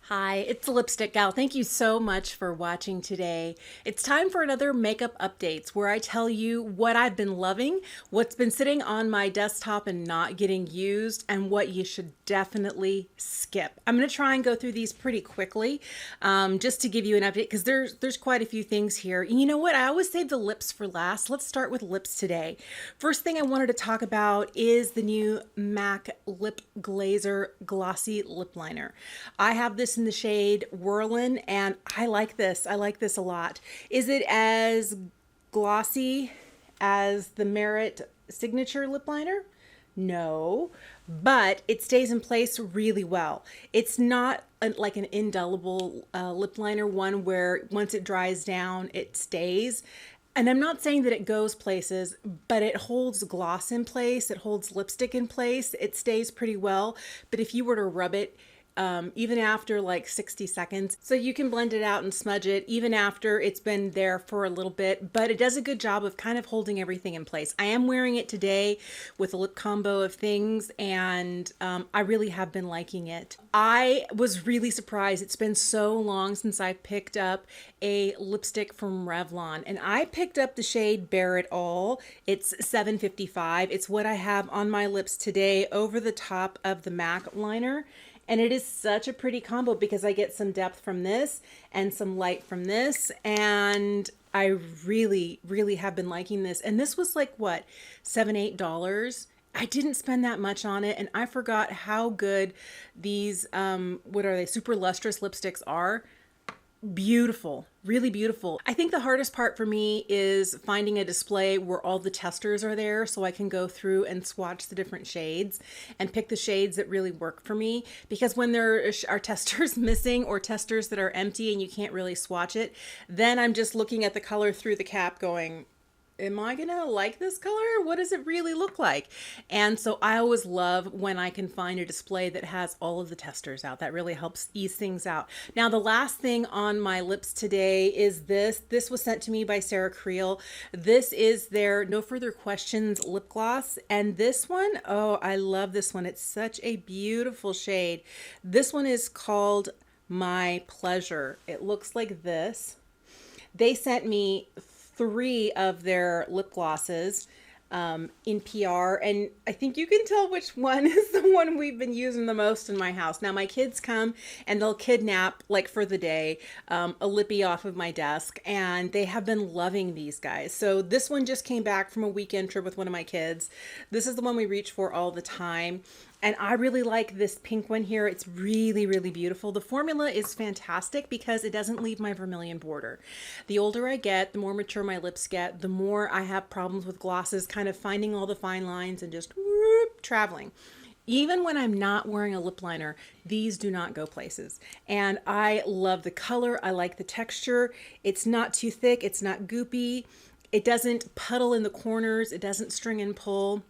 Hi, it's the Lipstick Gal. Thank you so much for watching today. It's time for another makeup updates where I tell you what I've been loving, what's been sitting on my desktop and not getting used, and what you should definitely skip. I'm going to try and go through these pretty quickly just to give you an update because there's quite a few things here. And you know what? I always save the lips for last. Let's start with lips today. First thing I wanted to talk about is the new MAC Lip Glazer Glossy Lip Liner. I have this in the shade Whirlin, and I like this. I like this a lot. Is it as glossy as the Merit Signature Lip Liner? No, but it stays in place really well. It's not like an indelible lip liner one where once it dries down, it stays. And I'm not saying that it goes places, but it holds gloss in place. It holds lipstick in place. It stays pretty well. But if you were to rub it, even after like 60 seconds. So you can blend it out and smudge it even after it's been there for a little bit, but it does a good job of kind of holding everything in place. I am wearing it today with a lip combo of things, and I really have been liking it. I was really surprised. It's been so long since I picked up a lipstick from Revlon, and I picked up the shade Bare It All. It's 755. It's what I have on my lips today over the top of the MAC liner. And it is such a pretty combo because I get some depth from this and some light from this. And I really, really have been liking this. And this was like, what, $7, $8? I didn't spend that much on it. And I forgot how good these, what are they, super lustrous lipsticks are. Beautiful, really beautiful. I think the hardest part for me is finding a display where all the testers are there so I can go through and swatch the different shades and pick the shades that really work for me. Because when there are testers missing or testers that are empty and you can't really swatch it, then I'm just looking at the color through the cap going, am I gonna like this color? What does it really look like? And so I always love when I can find a display that has all of the testers out. That really helps ease things out. Now, the last thing on my lips today is this. This was sent to me by Creel. This is their No Further Questions lip gloss. And this one, oh, I love this one. It's such a beautiful shade. This one is called My Pleasure. It looks like this. They sent me 3 of their lip glosses in PR, and I think you can tell which one is the one we've been using the most in my house. Now my kids come and they'll kidnap, like for the day, a lippy off of my desk, and they have been loving these guys. So this one just came back from a weekend trip with one of my kids. This is the one we reach for all the time. And I really like this pink one here. It's really, really beautiful. The formula is fantastic because it doesn't leave my vermilion border. The older I get, the more mature my lips get, the more I have problems with glosses, kind of finding all the fine lines and just whoop, traveling. Even when I'm not wearing a lip liner, these do not go places. And I love the color. I like the texture. It's not too thick. It's not goopy. It doesn't puddle in the corners. It doesn't string and pull.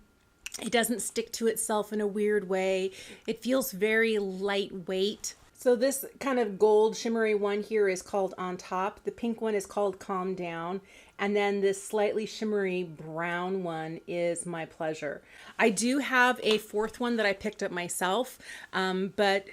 It doesn't stick to itself in a weird way. It feels very lightweight. So this kind of gold shimmery one here is called On Top. The pink one is called Calm Down. And then this slightly shimmery brown one is My Pleasure. I do have a 4th one that I picked up myself, but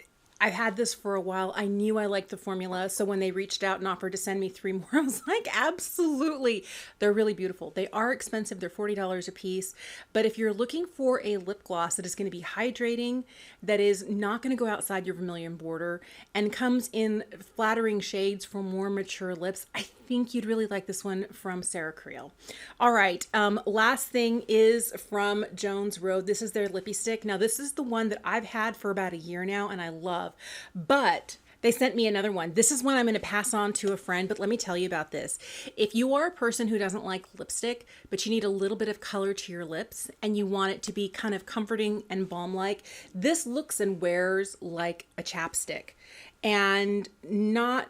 I've had this for a while. I knew I liked the formula. So when they reached out and offered to send me 3 more, I was like, absolutely. They're really beautiful. They are expensive. They're $40 a piece. But if you're looking for a lip gloss that is going to be hydrating, that is not going to go outside your vermilion border, and comes in flattering shades for more mature lips, I think you'd really like this one from Creel. All right. Last thing is from Jones Road. This is their lippy stick. Now, this is the one that I've had for about a year now and I love. But they sent me another one. This is one I'm going to pass on to a friend, but let me tell you about this. If you are a person who doesn't like lipstick, but you need a little bit of color to your lips and you want it to be kind of comforting and balm-like, this looks and wears like a chapstick, and not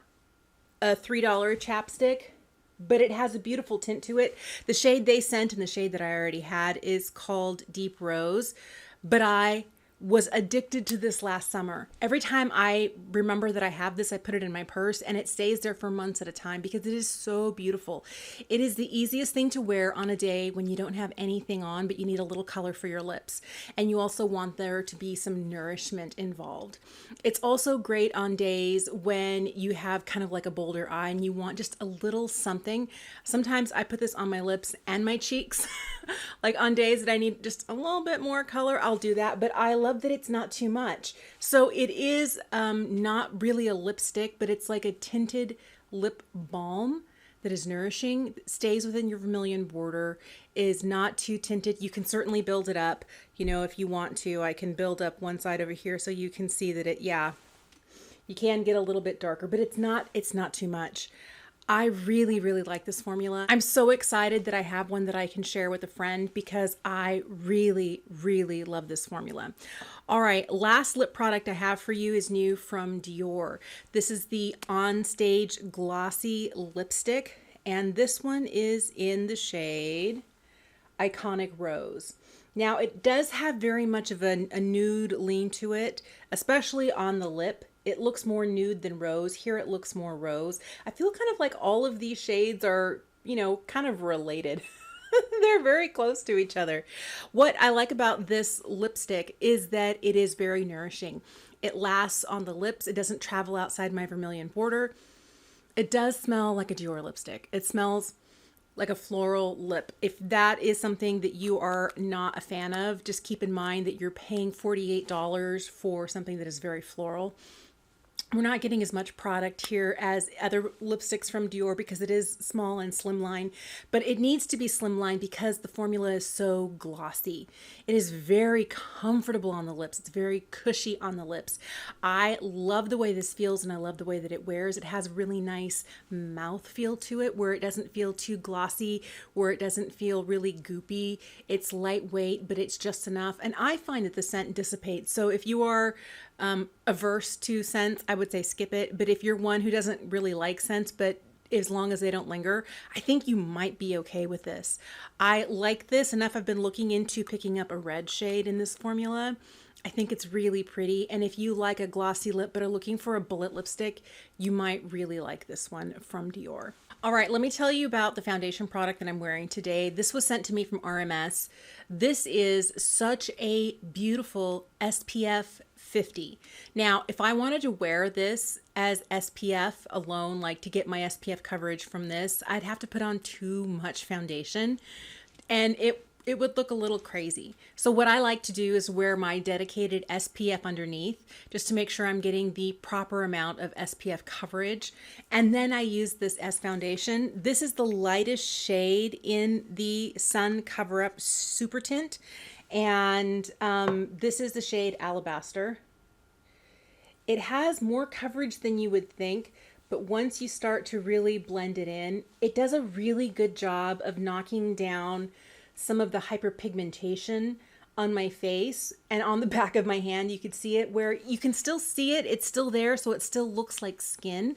a $3 chapstick, but it has a beautiful tint to it. The shade they sent and the shade that I already had is called Deep Rose, but I was addicted to this last summer. Every time I remember that I have this, I put it in my purse and it stays there for months at a time because it is so beautiful. It is the easiest thing to wear on a day when you don't have anything on, but you need a little color for your lips. And you also want there to be some nourishment involved. It's also great on days when you have kind of like a bolder eye and you want just a little something. Sometimes I put this on my lips and my cheeks. Like on days that I need just a little bit more color, I'll do that. But I love that it's not too much. So it is not really a lipstick, but it's like a tinted lip balm that is nourishing, stays within your vermilion border, is not too tinted. You can certainly build it up. You know, if you want to, I can build up one side over here so you can see that it, yeah, you can get a little bit darker, but it's not too much. I really, really like this formula. I'm so excited that I have one that I can share with a friend because I really, really love this formula. All right, last lip product I have for you is new from Dior. This is the On Stage Glossy Lipstick, and this one is in the shade Iconic Rose. Now, it does have very much of a nude lean to it, especially on the lip. It looks more nude than rose. Here it looks more rose. I feel kind of like all of these shades are, you know, kind of related. They're very close to each other. What I like about this lipstick is that it is very nourishing. It lasts on the lips. It doesn't travel outside my vermilion border. It does smell like a Dior lipstick. It smells like a floral lip. If that is something that you are not a fan of, just keep in mind that you're paying $48 for something that is very floral. We're not getting as much product here as other lipsticks from Dior because it is small and slimline, but it needs to be slimline because the formula is so glossy. It is very comfortable on the lips. It's very cushy on the lips. I love the way this feels and I love the way that it wears. It has a really nice mouth feel to it where it doesn't feel too glossy, where it doesn't feel really goopy. It's lightweight, but it's just enough. And I find that the scent dissipates. So if you are averse to scents, I would say skip it. But if you're one who doesn't really like scents, but as long as they don't linger, I think you might be okay with this. I like this enough. I've been looking into picking up a red shade in this formula. I think it's really pretty. And if you like a glossy lip but are looking for a bullet lipstick, you might really like this one from Dior. All right, let me tell you about the foundation product that I'm wearing today. This was sent to me from RMS. This is such a beautiful SPF 50. Now, if I wanted to wear this as SPF alone, like to get my SPF coverage from this, I'd have to put on too much foundation and it would look a little crazy. So what I like to do is wear my dedicated SPF underneath just to make sure I'm getting the proper amount of SPF coverage. And then I use this as foundation. This is the lightest shade in the Sun Cover Up Super Tint. And this is the shade Alabaster. It has more coverage than you would think, but once you start to really blend it in, it does a really good job of knocking down some of the hyperpigmentation on my face and on the back of my hand. You could see it where you can still see it. It's still there, so it still looks like skin.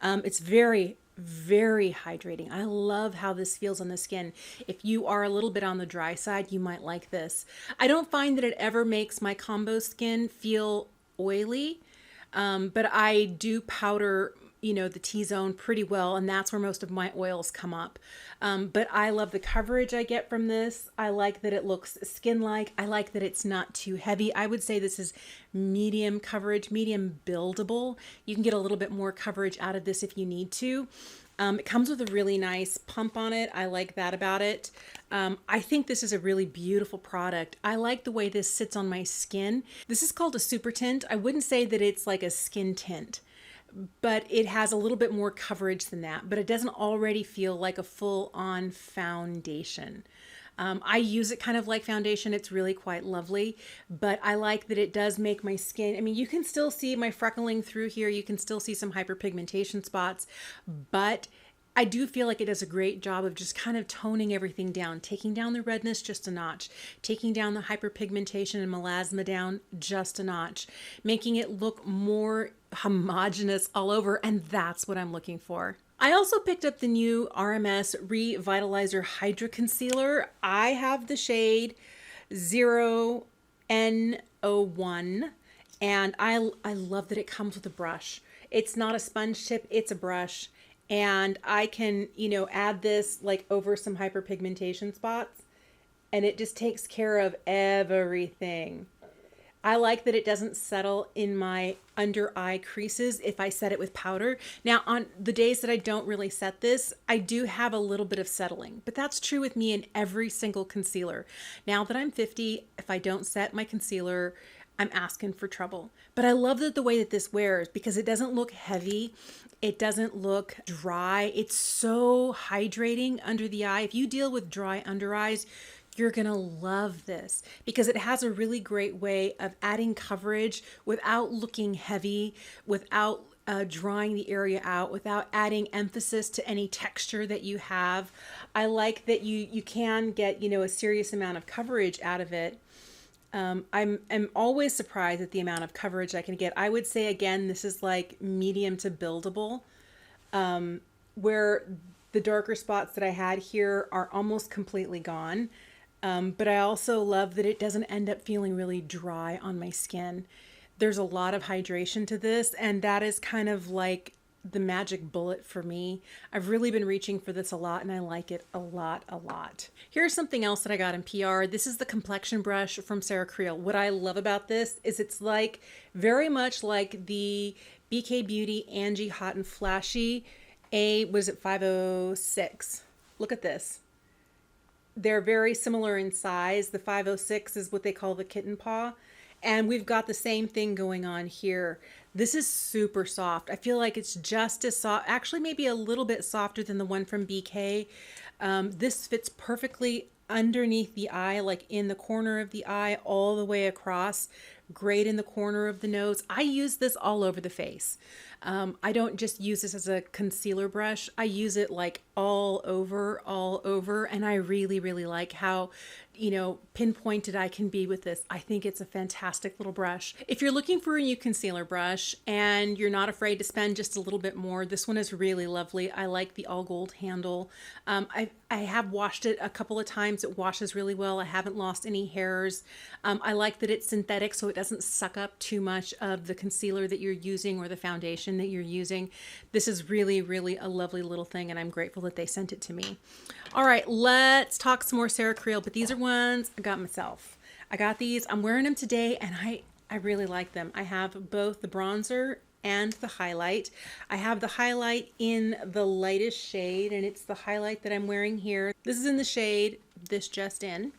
It's very, very hydrating. I love how this feels on the skin. If you are a little bit on the dry side, you might like this. I don't find that it ever makes my combo skin feel oily, but I do powder, you know, the T-zone pretty well, and that's where most of my oils come up. But I love the coverage I get from this. I like that it looks skin-like. I like that it's not too heavy. I would say this is medium coverage, medium buildable. You can get a little bit more coverage out of this if you need to. It comes with a really nice pump on it. I like that about it. I think this is a really beautiful product. I like the way this sits on my skin. This is called a super tint. I wouldn't say that it's like a skin tint, but it has a little bit more coverage than that, but it doesn't already feel like a full-on foundation. I use it kind of like foundation. It's really quite lovely, but I like that it does make my skin, I mean, you can still see my freckling through here. You can still see some hyperpigmentation spots, but I do feel like it does a great job of just kind of toning everything down, taking down the redness just a notch, taking down the hyperpigmentation and melasma down just a notch, making it look more homogeneous all over, and that's what I'm looking for. I also picked up the new RMS Revitalizer Hydra Concealer. I have the shade 0NO 501. And I love that it comes with a brush. It's not a sponge tip, it's a brush. And I can, add this like over some hyperpigmentation spots, and it just takes care of everything. I like that it doesn't settle in my under eye creases if I set it with powder. Now, on the days that I don't really set this, I do have a little bit of settling, but that's true with me in every single concealer. Now that I'm 50, if I don't set my concealer, I'm asking for trouble. But I love that the way that this wears, because it doesn't look heavy. It doesn't look dry. It's so hydrating under the eye. If you deal with dry under eyes, you're going to love this, because it has a really great way of adding coverage without looking heavy, without drawing the area out, without adding emphasis to any texture that you have. I like that you can get, a serious amount of coverage out of it. I'm always surprised at the amount of coverage I can get. I would say, again, this is like medium to buildable, where the darker spots that I had here are almost completely gone. But I also love that it doesn't end up feeling really dry on my skin. There's a lot of hydration to this, and that is kind of like the magic bullet for me. I've really been reaching for this a lot, and I like it a lot, a lot. Here's something else that I got in PR. This is the Complexion brush from Creal. What I love about this is it's like very much like the BK Beauty Angie Hot and Flashy what is it, 506. Look at this. They're very similar in size. The 506 is what they call the kitten paw. And we've got the same thing going on here. This is super soft. I feel like it's just as soft, actually maybe a little bit softer than the one from BK. This fits perfectly underneath the eye, like in the corner of the eye, all the way across. Great in the corner of the nose. I use this all over the face. I don't just use this as a concealer brush. I use it like all over. And I really, really like how, pinpointed I can be with this. I think it's a fantastic little brush. If you're looking for a new concealer brush and you're not afraid to spend just a little bit more, this one is really lovely. I like the all gold handle. I have washed it a couple of times. It washes really well. I haven't lost any hairs. I like that it's synthetic, so it doesn't suck up too much of the concealer that you're using or the foundation that you're using. This is really, really a lovely little thing, and I'm grateful that they sent it to me. All right, let's talk some more Creel, but these are ones I got myself. I got these. I'm wearing them today, and I really like them. I have both the bronzer and the highlight. I have the highlight in the lightest shade, and it's the highlight that I'm wearing here. This is in the shade This Just In.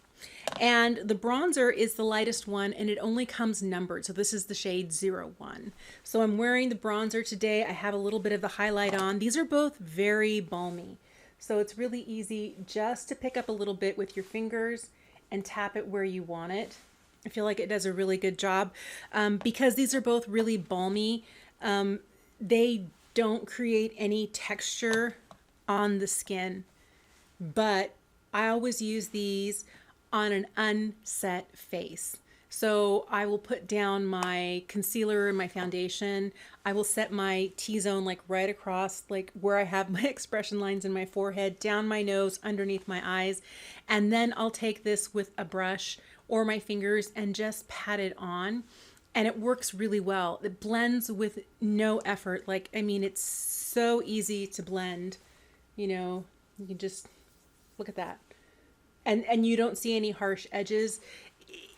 And the bronzer is the lightest one, and it only comes numbered. So this is the shade 01. So I'm wearing the bronzer today. I have a little bit of the highlight on. These are both very balmy. So it's really easy just to pick up a little bit with your fingers and tap it where you want it. I feel like it does a really good job because these are both really balmy. They don't create any texture on the skin, but I always use these on an unset face. So I will put down my concealer and my foundation. I will set my T-zone like right across, like where I have my expression lines in my forehead, down my nose, underneath my eyes. And then I'll take this with a brush or my fingers and just pat it on. And it works really well. It blends with no effort. Like, I mean, it's so easy to blend. You can just look at that. And you don't see any harsh edges.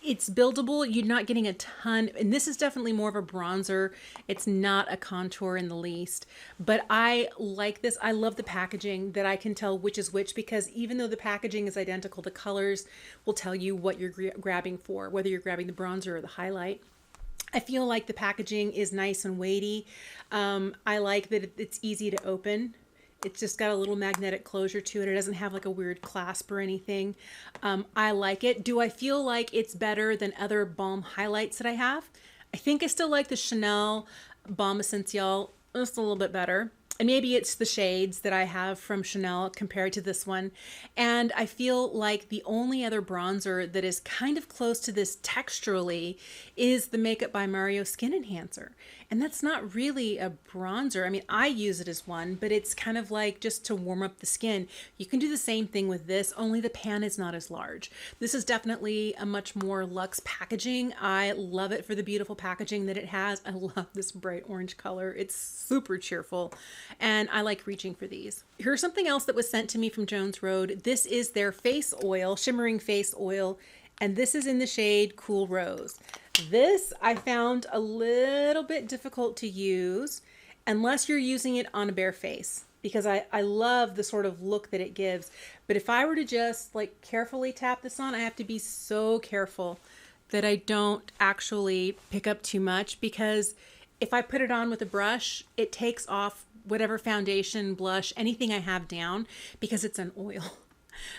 It's buildable. You're not getting a ton. And this is definitely more of a bronzer. It's not a contour in the least. But I like this. I love the packaging, that I can tell which is which, because even though the packaging is identical, the colors will tell you what you're grabbing for, whether you're grabbing the bronzer or the highlight. I feel like the packaging is nice and weighty. I like that it's easy to open. It's just got a little magnetic closure to it. It doesn't have like a weird clasp or anything. I like it. Do I feel like it's better than other balm highlights that I have? I think I still like the Chanel Balm Essential just a little bit better. And maybe it's the shades that I have from Chanel compared to this one. And I feel like the only other bronzer that is kind of close to this texturally is the Makeup by Mario Skin Enhancer. And that's not really a bronzer. I mean, I use it as one, but it's kind of like just to warm up the skin. You can do the same thing with this, only the pan is not as large. This is definitely a much more luxe packaging. I love it for the beautiful packaging that it has. I love this bright orange color. It's super cheerful, and I like reaching for these. Here's something else that was sent to me from Jones Road. This is their face oil, shimmering face oil, and this is in the shade Cool Rose. This I found a little bit difficult to use unless you're using it on a bare face, because I love the sort of look that it gives. But if I were to just like carefully tap this on, I have to be so careful that I don't actually pick up too much, because if I put it on with a brush, it takes off whatever foundation, blush, anything I have down, because it's an oil.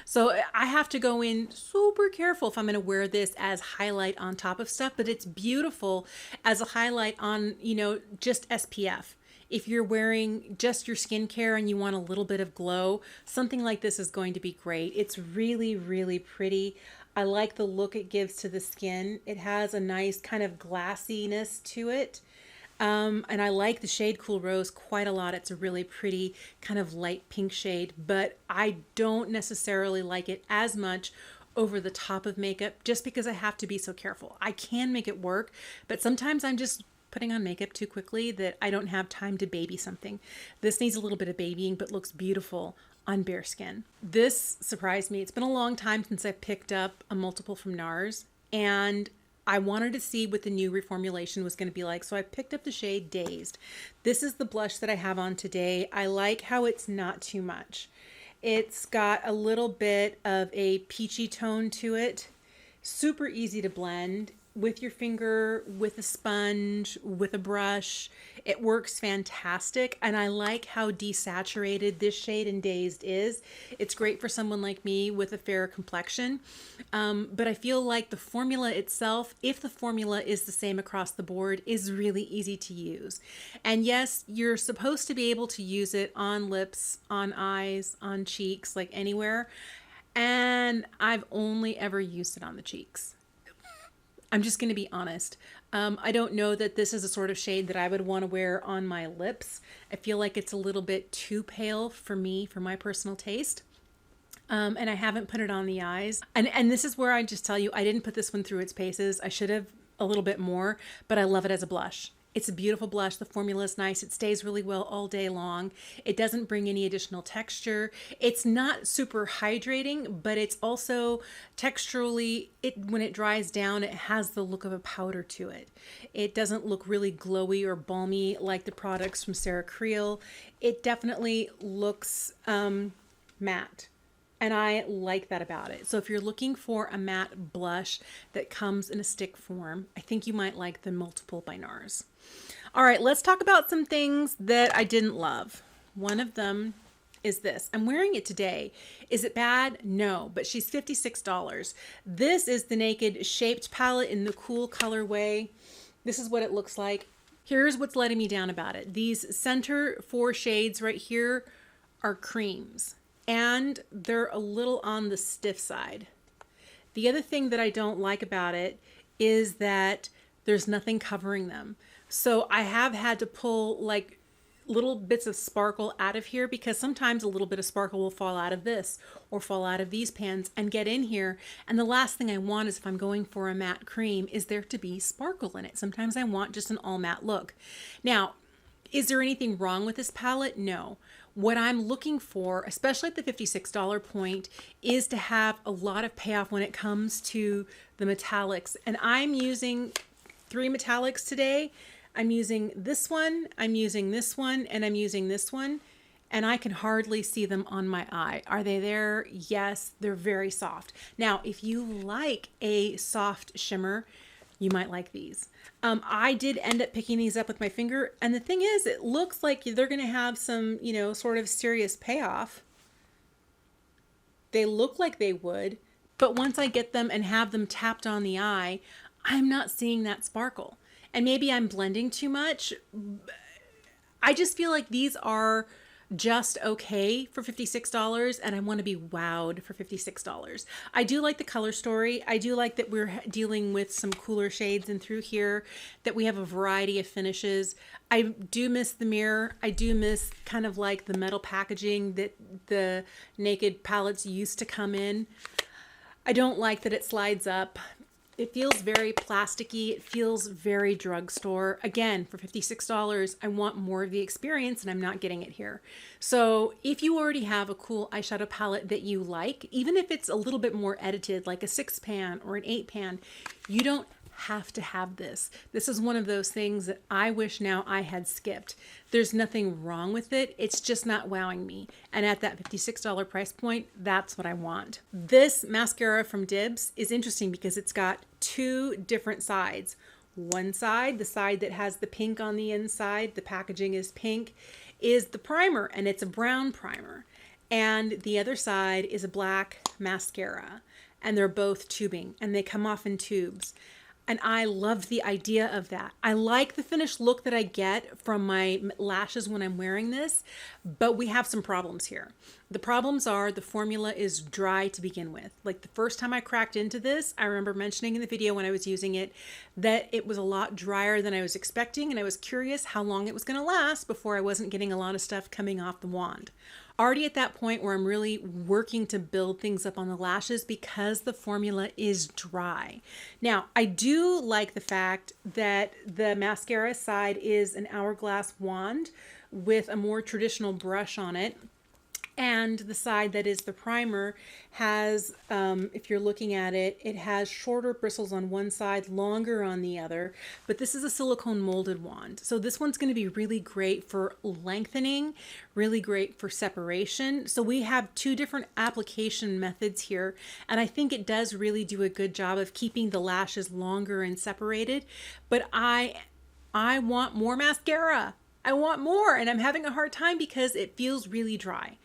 So I have to go in super careful if I'm going to wear this as highlight on top of stuff, but it's beautiful as a highlight on, you know, just SPF. If you're wearing just your skincare and you want a little bit of glow, something like this is going to be great. It's really, really pretty. I like the look it gives to the skin. It has a nice kind of glassiness to it. And I like the shade Cool Rose quite a lot. It's a really pretty kind of light pink shade, but I don't necessarily like it as much over the top of makeup, just because I have to be so careful. I can make it work, but sometimes I'm just putting on makeup too quickly that I don't have time to baby something. This needs a little bit of babying, but looks beautiful on bare skin. This surprised me. It's been a long time since I picked up a multiple from Nars, and I wanted to see what the new reformulation was going to be like, so I picked up the shade Dazed. This is the blush that I have on today. I like how it's not too much. It's got a little bit of a peachy tone to it. Super easy to blend with your finger, with a sponge, with a brush. It works fantastic, and I like how desaturated this shade in Dazed is. It's great for someone like me with a fair complexion, but I feel like the formula itself, if the formula is the same across the board, is really easy to use. And yes, you're supposed to be able to use it on lips, on eyes, on cheeks, like anywhere, and I've only ever used it on the cheeks. I'm just going to be honest. I don't know that this is a sort of shade that I would want to wear on my lips. I feel like it's a little bit too pale for me, for my personal taste. And I haven't put it on the eyes. And this is where I just tell you, I didn't put this one through its paces. I should have a little bit more, but I love it as a blush. It's a beautiful blush. The formula is nice. It stays really well all day long. It doesn't bring any additional texture. It's not super hydrating, but it's also texturally, when it dries down, it has the look of a powder to it. It doesn't look really glowy or balmy like the products from Creel. It definitely looks matte. And I like that about it. So if you're looking for a matte blush that comes in a stick form, I think you might like the Multiple by Nars. All right, let's talk about some things that I didn't love. One of them is this. I'm wearing it today. Is it bad? No, but she's $56. This is the Naked Shaped palette in the cool colorway. This is what it looks like. Here's what's letting me down about it. These center 4 shades right here are creams, and they're a little on the stiff side. The other thing that I don't like about it is that there's nothing covering them. So I have had to pull like little bits of sparkle out of here, because sometimes a little bit of sparkle will fall out of this or fall out of these pans and get in here. And the last thing I want is, if I'm going for a matte cream, is there to be sparkle in it. Sometimes I want just an all matte look. Now, is there anything wrong with this palette? No. What I'm looking for, especially at the $56 point, is to have a lot of payoff when it comes to the metallics. And I'm using 3 metallics today. I'm using this one, I'm using this one, and I'm using this one. And I can hardly see them on my eye. Are they there? Yes, they're very soft. Now, if you like a soft shimmer, you might like these. I did end up picking these up with my finger, and the thing is, it looks like they're going to have some, you know, sort of serious payoff. They look like they would, but once I get them and have them tapped on the eye, I'm not seeing that sparkle. And maybe I'm blending too much. I just feel like these are just okay for $56, and I want to be wowed for $56. I do like the color story. I do like that we're dealing with some cooler shades in through here, that we have a variety of finishes. I do miss the mirror. I do miss kind of like the metal packaging that the Naked palettes used to come in. I don't like that it slides up. It feels very plasticky. It feels very drugstore. Again, for $56, I want more of the experience, and I'm not getting it here. So if you already have a cool eyeshadow palette that you like, even if it's a little bit more edited, like a 6-pan or an 8-pan, you don't have to have this. This is one of those things that I wish now I had skipped. There's nothing wrong with it. It's just not wowing me. And at that $56 price point, that's what I want. This mascara from Dibs is interesting because it's got two different sides. One side, the side that has the pink on the inside, the packaging is pink, is the primer, and it's a brown primer. And the other side is a black mascara. And they're both tubing, and they come off in tubes. And I love the idea of that. I like the finished look that I get from my lashes when I'm wearing this, but we have some problems here. The problems are the formula is dry to begin with. Like the first time I cracked into this, I remember mentioning in the video when I was using it that it was a lot drier than I was expecting, and I was curious how long it was going to last before I wasn't getting a lot of stuff coming off the wand. Already at that point where I'm really working to build things up on the lashes because the formula is dry. Now, I do like the fact that the mascara side is an hourglass wand with a more traditional brush on it. And the side that is the primer has, if you're looking at it, it has shorter bristles on one side, longer on the other. But this is a silicone molded wand. So this one's going to be really great for lengthening, really great for separation. So we have two different application methods here. And I think it does really do a good job of keeping the lashes longer and separated. But I want more mascara. I want more. And I'm having a hard time because it feels really dry.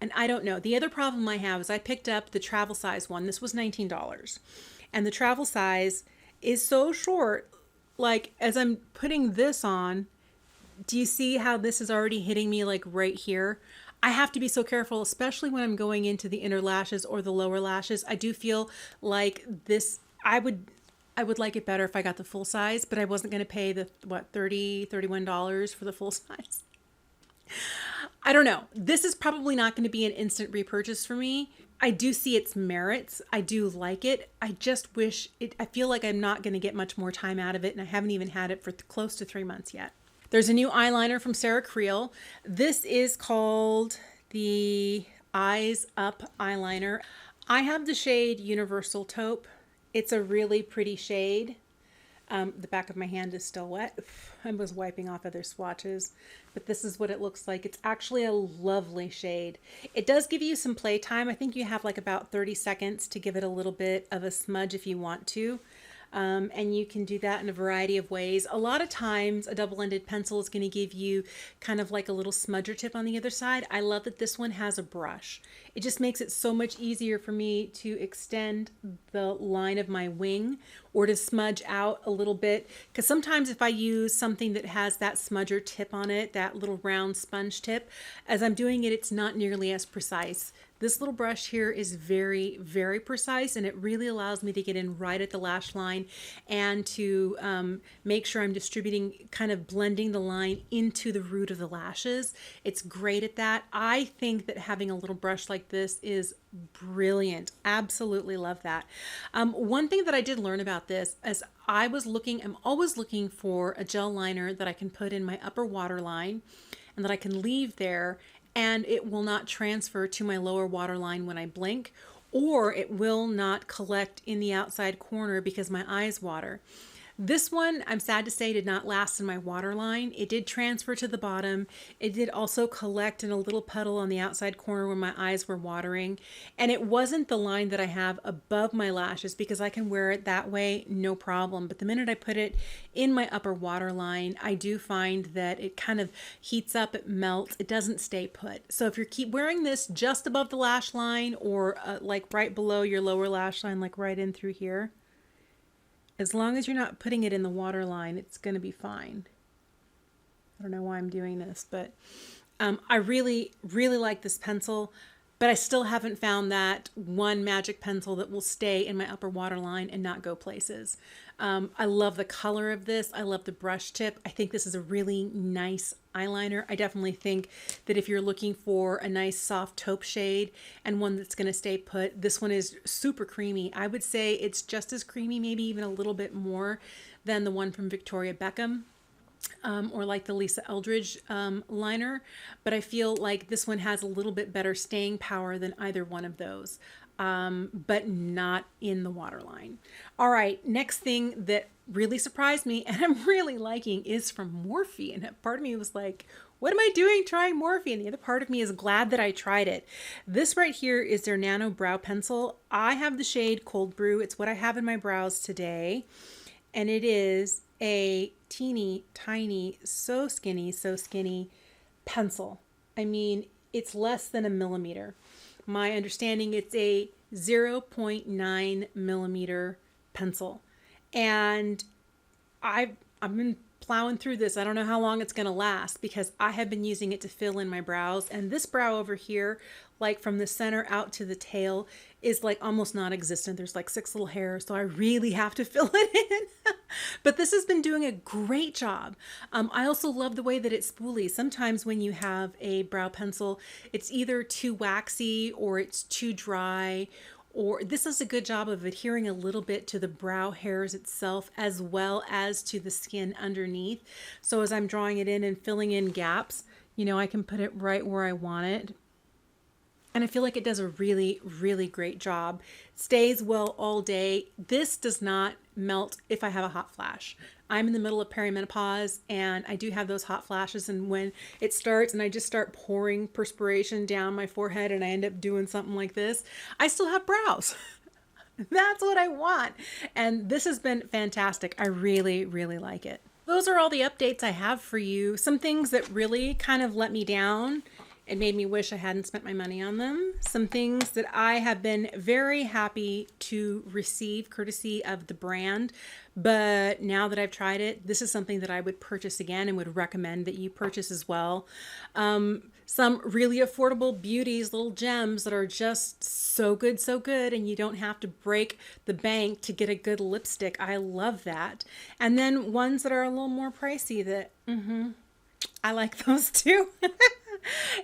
And I don't know. The other problem I have is I picked up the travel size one. This was $19. And the travel size is so short. Like as I'm putting this on, do you see how this is already hitting me like right here? I have to be so careful, especially when I'm going into the inner lashes or the lower lashes. I do feel like this, I would like it better if I got the full size, but I wasn't going to pay the, $31 for the full size. I don't know. This is probably not going to be an instant repurchase for me. I do see its merits. I do like it. I just wish it, I feel like I'm not going to get much more time out of it, and I haven't even had it for close to 3 months yet. There's a new eyeliner from Creel. This is called the Eyes Up eyeliner. I have the shade Universal Taupe. It's a really pretty shade. The back of my hand is still wet. I was wiping off other swatches, but this is what it looks like. It's actually a lovely shade. It does give you some playtime. I think you have like about 30 seconds to give it a little bit of a smudge if you want to. And you can do that in a variety of ways. A lot of times a double-ended pencil is going to give you kind of like a little smudger tip on the other side. I love that this one has a brush. It just makes it so much easier for me to extend the line of my wing or to smudge out a little bit. Because sometimes if I use something that has that smudger tip on it, that little round sponge tip, as I'm doing it, it's not nearly as precise. This little brush here is very, very precise, and it really allows me to get in right at the lash line and to make sure I'm distributing, kind of blending the line into the root of the lashes. It's great at that. I think that having a little brush like this is brilliant. Absolutely love that. One thing that I did learn about this is I'm always looking for a gel liner that I can put in my upper waterline and that I can leave there, and it will not transfer to my lower waterline when I blink, or it will not collect in the outside corner because my eyes water. This one, I'm sad to say, did not last in my waterline. It did transfer to the bottom. It did also collect in a little puddle on the outside corner when my eyes were watering. And it wasn't the line that I have above my lashes because I can wear it that way, no problem. But the minute I put it in my upper waterline, I do find that it kind of heats up, it melts, it doesn't stay put. So if you keep wearing this just above the lash line or like right below your lower lash line, like right in through here, as long as you're not putting it in the waterline, it's going to be fine. I don't know why I'm doing this, but I really, really like this pencil, but I still haven't found that one magic pencil that will stay in my upper waterline and not go places. I love the color of this. I love the brush tip. I think this is a really nice eyeliner. I definitely think that if you're looking for a nice soft taupe shade and one that's going to stay put, this one is super creamy. I would say it's just as creamy, maybe even a little bit more than the one from Victoria Beckham. Or like the Lisa Eldridge liner, but I feel like this one has a little bit better staying power than either one of those, but not in the waterline. All right, next thing that really surprised me and I'm really liking is from Morphe, and part of me was like, what am I doing trying Morphe? And the other part of me is glad that I tried it. This right here is their Nano Brow Pencil. I have the shade Cold Brew. It's what I have in my brows today, and it is a teeny tiny, so skinny pencil. I mean, it's less than a millimeter. My understanding, it's a 0.9 millimeter pencil. And I've been plowing through this. I don't know how long it's going to last because I have been using it to fill in my brows. And this brow over here, like from the center out to the tail, is like almost non-existent. There's like 6 little hairs, so I really have to fill it in. But this has been doing a great job. I also love the way that it spoolies. Sometimes when you have a brow pencil, it's either too waxy or it's too dry, or this does a good job of adhering a little bit to the brow hairs itself as well as to the skin underneath. So as I'm drawing it in and filling in gaps, you know, I can put it right where I want it. And I feel like it does a really, really great job. Stays well all day. This does not melt if I have a hot flash. I'm in the middle of perimenopause and I do have those hot flashes, and when it starts and I just start pouring perspiration down my forehead and I end up doing something like this, I still have brows. That's what I want. And this has been fantastic. I really, really like it. Those are all the updates I have for you. Some things that really kind of let me down. It made me wish I hadn't spent my money on them. Some things that I have been very happy to receive courtesy of the brand, but now that I've tried it, this is something that I would purchase again and would recommend that you purchase as well. Some really affordable beauties, little gems that are just so good, and you don't have to break the bank to get a good lipstick. I love that. And then ones that are a little more pricey that, I like those too.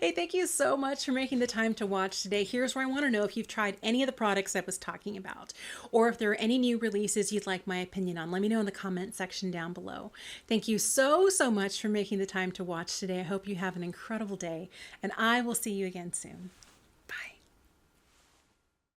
Hey, thank you so much for making the time to watch today. Here's where I want to know if you've tried any of the products I was talking about, or if there are any new releases you'd like my opinion on. Let me know in the comment section down below. Thank you so much for making the time to watch today. I hope you have an incredible day, and I will see you again soon.